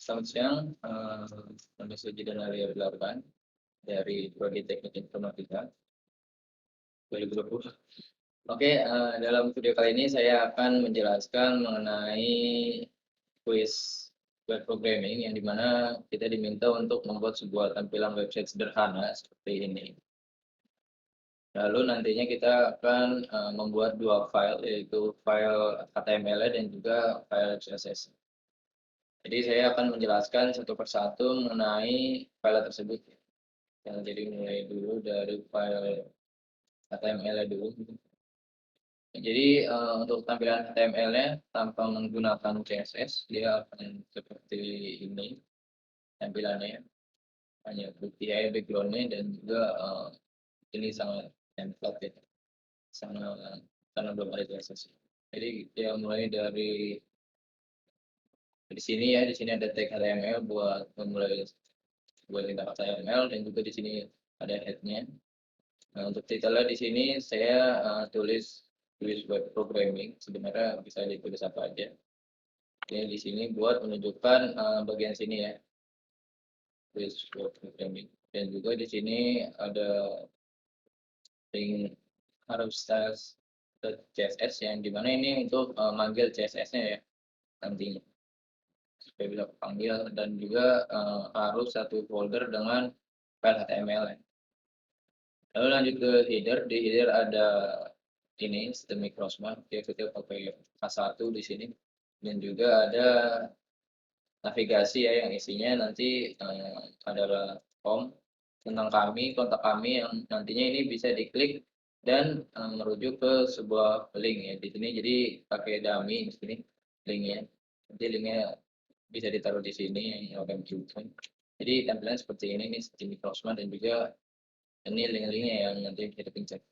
Selamat siang, nama saya Jidan Arya Delapan dari Prodi Teknik Informatika 2020. Oke, dalam video kali ini saya akan menjelaskan mengenai kuis web programming yang dimana kita diminta untuk membuat sebuah tampilan website sederhana seperti ini. Lalu nantinya kita akan membuat dua file, yaitu file HTML dan juga file CSS. Jadi saya akan menjelaskan satu persatu mengenai file tersebut. Jadi mulai dulu dari file HTML dulu. Jadi untuk tampilan HTML-nya tanpa menggunakan CSS, dia akan seperti ini tampilannya. Hanya putih aja background-nya dan juga ini sangat template ya, sangat karena belum ada CSS. Jadi dia mulai dari di sini ya, di sini ada tag HTML buat memulai buat tindak HTML dan juga di sini ada head-nya. Nah, untuk titelnya di sini saya tulis web programming, sebenarnya bisa ditulis apa aja. Oke, di sini buat menunjukkan bagian sini ya, web programming. Dan juga di sini ada link harus CSS yang dimana ini untuk manggil CSS-nya ya nantinya supaya bisa panggil, dan juga harus satu folder dengan file HTML ya. Lalu lanjut ke header. Di header ada ini sistemik crossmark, dia kita pakai K1 di sini, dan juga ada navigasi ya yang isinya nanti adalah home tentang kami, kontak kami yang nantinya ini bisa diklik dan merujuk ke sebuah link ya di sini. Jadi pakai dummy di sini linknya. Nanti linknya bisa ditaruh di sini yang welcome to. Jadi tampilan seperti ini nih sistemik crossmark, dan juga ini link-linknya yang nanti bisa dipencet.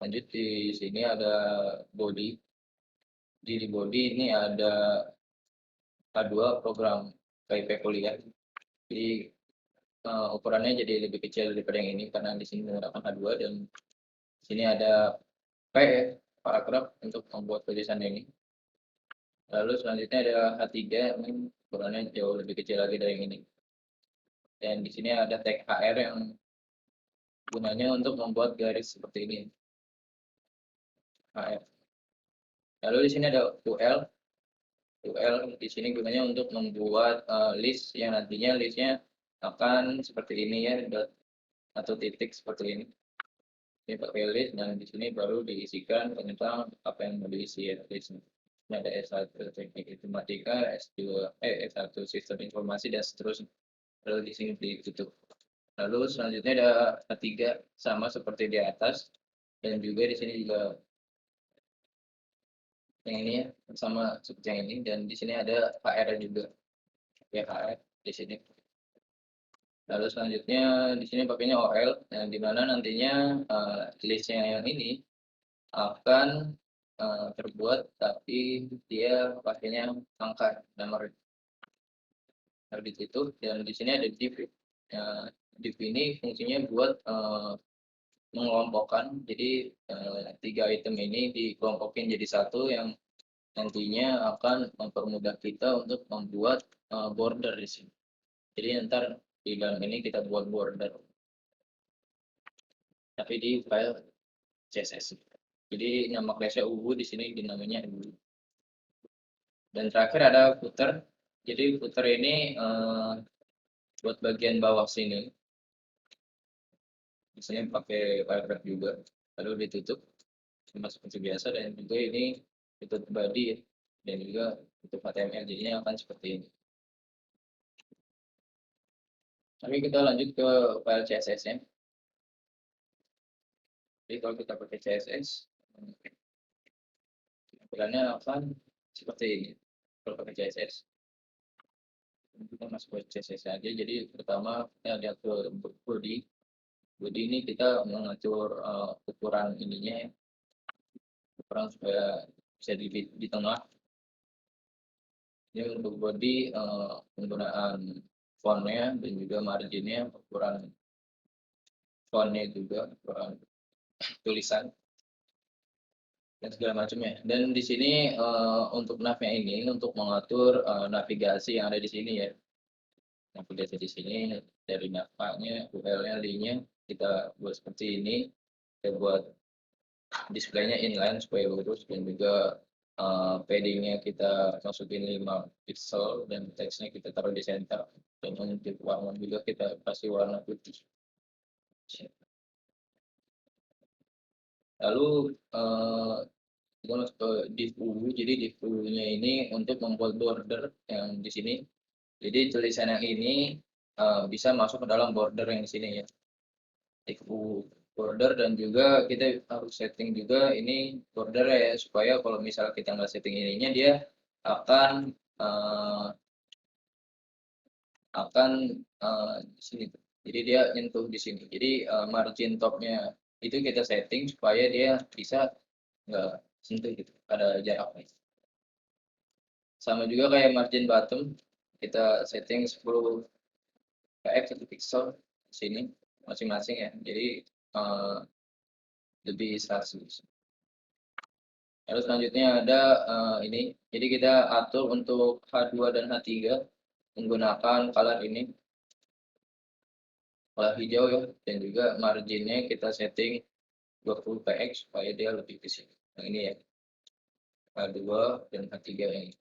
Lanjut di sini ada body. Di body ini ada K2 program KIP kuliah. Jadi ukurannya jadi lebih kecil daripada yang ini karena di sini menggunakan H2, dan di sini ada P ya, paragraf untuk membuat tulisan ini. Lalu selanjutnya ada H3 yang ukurannya jauh lebih kecil lagi dari yang ini. Dan di sini ada tag HR yang gunanya untuk membuat garis seperti ini. HR. Lalu di sini ada UL. UL di sini gunanya untuk membuat list yang nantinya listnya akan seperti ini ya, dot atau titik seperti ini. Ini pakai list, dan di sini baru diisikan tentang apa yang mau diisi ya listnya. Ini ada S1 teknik informatika, S1 sistem informasi dan seterusnya. Lalu di sini ditutup. Lalu selanjutnya ada ketiga sama seperti di atas, dan juga di sini juga yang ini ya sama seperti yang ini, dan di sini ada HR juga ya, HR di sini. Lalu selanjutnya di sini pakainya OL, yang dimana nantinya listnya yang ini akan terbuat tapi dia pakainya angka nomor. Lalu di situ, dan di sini ada div. Div ini fungsinya buat mengelompokkan. Jadi tiga item ini dikelompokin jadi satu yang nantinya akan mempermudah kita untuk membuat border di sini. Jadi ntar di dalam ini kita buat border tapi di file CSS. Jadi nama class-nya UU, di sini dinamanya UU. Dan terakhir ada footer. Jadi footer ini buat bagian bawah sini. Misalnya pakai paragraf juga. Lalu ditutup sama seperti biasa, dan juga ini ditutup body ya. Dan juga tutup HTML, jadinya akan seperti ini. Tapi kita lanjut ke file CSS-nya. Jadi kalau kita pakai CSS, tampilannya akan seperti ini. Kalau pakai CSS, kita masuk ke CSS aja. Jadi pertama kita lihat ke body. Body ini kita mengatur ukuran ininya ya, ukuran supaya bisa di tengah. Ini untuk body penggunaan fontnya dan juga marginnya, ukuran fontnya juga ukuran tulisan. dan segala macamnya. Dan di sini, untuk nav-nya ini untuk mengatur, navigasi yang ada di sini ya. Navigasi di sini dari navanya, URL-nya, link-nya kita buat seperti ini. Kita buat displaynya inline supaya lurus dan juga, padding-nya kita masukin 5 pixel dan teksnya kita taruh di center. Dan untuk warna juga kita kasih warna putih. Lalu, kita masuk ke div UU. Jadi div UU-nya ini untuk membuat border yang di sini. Jadi tulisan yang ini, bisa masuk ke dalam border yang di sini ya. Div UU border dan juga kita harus setting juga ini border ya, supaya kalau misal kita nggak setting ininya dia akan, akan, di sini tuh. Jadi dia nyentuh di sini. Jadi, margin top-nya itu kita setting supaya dia bisa nggak sentuh gitu, ada jaraknya. Sama juga kayak margin bottom, kita setting 10 px 1 pixel di sini masing-masing ya. Jadi, lebih 100. Lalu selanjutnya ada, ini, jadi kita atur untuk H2 dan H3 menggunakan color ini, color hijau ya, dan juga marginnya kita setting 20 px supaya dia lebih ke sini. Yang ini ya, H2 dan H3 ini.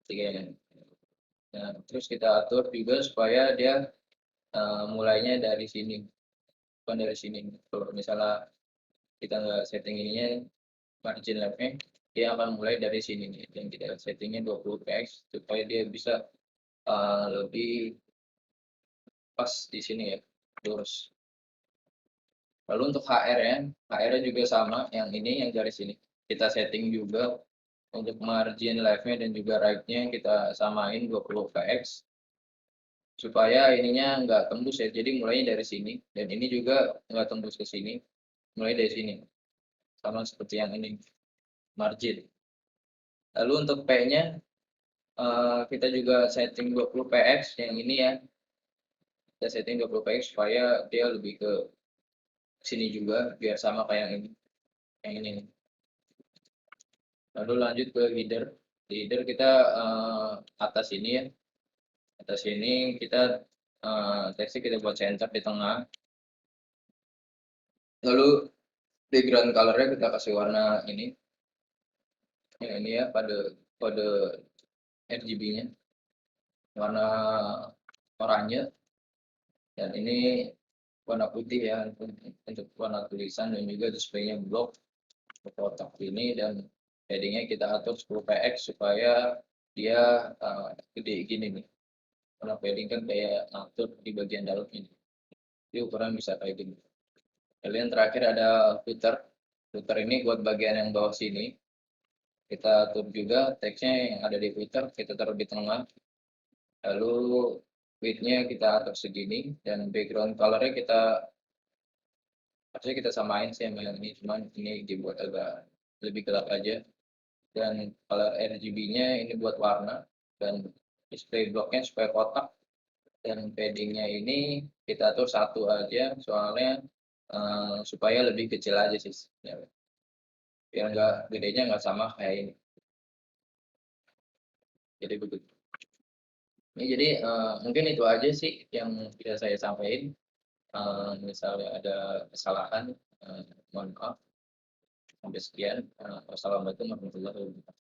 Tiga ini. Nah, terus kita atur juga supaya dia, mulainya dari sini, bukan dari sini. Kalau misalnya kita nggak setting ininya, margin left-nya, dia akan mulai dari sini nih. Dan kita settingnya 20 px supaya dia bisa, lebih pas di sini ya, lurus. Lalu untuk HR-nya, HR-nya juga sama, yang ini yang garis ini. Kita setting juga untuk margin left-nya dan juga right-nya kita samain 20 px supaya ininya nggak tembus ya. Jadi mulainya dari sini dan ini juga nggak tembus ke sini, mulai dari sini. Sama seperti yang ini, margin. Lalu untuk P-nya, kita juga setting 20 px yang ini ya. Kita setting 20 px supaya dia lebih ke sini juga biar sama kayak yang ini. Yang ini. Lalu lanjut ke header. Di header kita, atas ini ya. Atas ini kita, teksnya kita buat center di tengah. Lalu background color-nya kita kasih warna ini. Yang ini ya, pada kode RGB-nya. Warna oranye. Dan ini warna putih ya untuk warna tulisan dan juga display-nya block kotak ini, dan padding-nya kita atur 10 px supaya dia, gede gini nih. Karena padding kan kayak ngatur di bagian dalam ini. Jadi ukuran bisa kayak gini. Lalu yang terakhir ada footer. Footer ini buat bagian yang bawah sini. Kita atur juga teksnya yang ada di footer, kita taruh di tengah. Lalu width-nya kita atur segini dan background color-nya kita harusnya kita samain sih sama yang ini, cuman ini dibuat agak lebih gelap aja. Dan color RGB-nya ini buat warna dan display block-nya supaya kotak, dan padding-nya ini kita atur 1 aja soalnya, supaya lebih kecil aja sih ya, biar nggak gedenya nggak sama kayak ini. Jadi begitu. Ini jadi, mungkin itu aja sih yang bisa saya sampaikan. Misalnya ada kesalahan, mohon maaf. Sampai sekian, wassalamualaikum warahmatullahi wabarakatuh.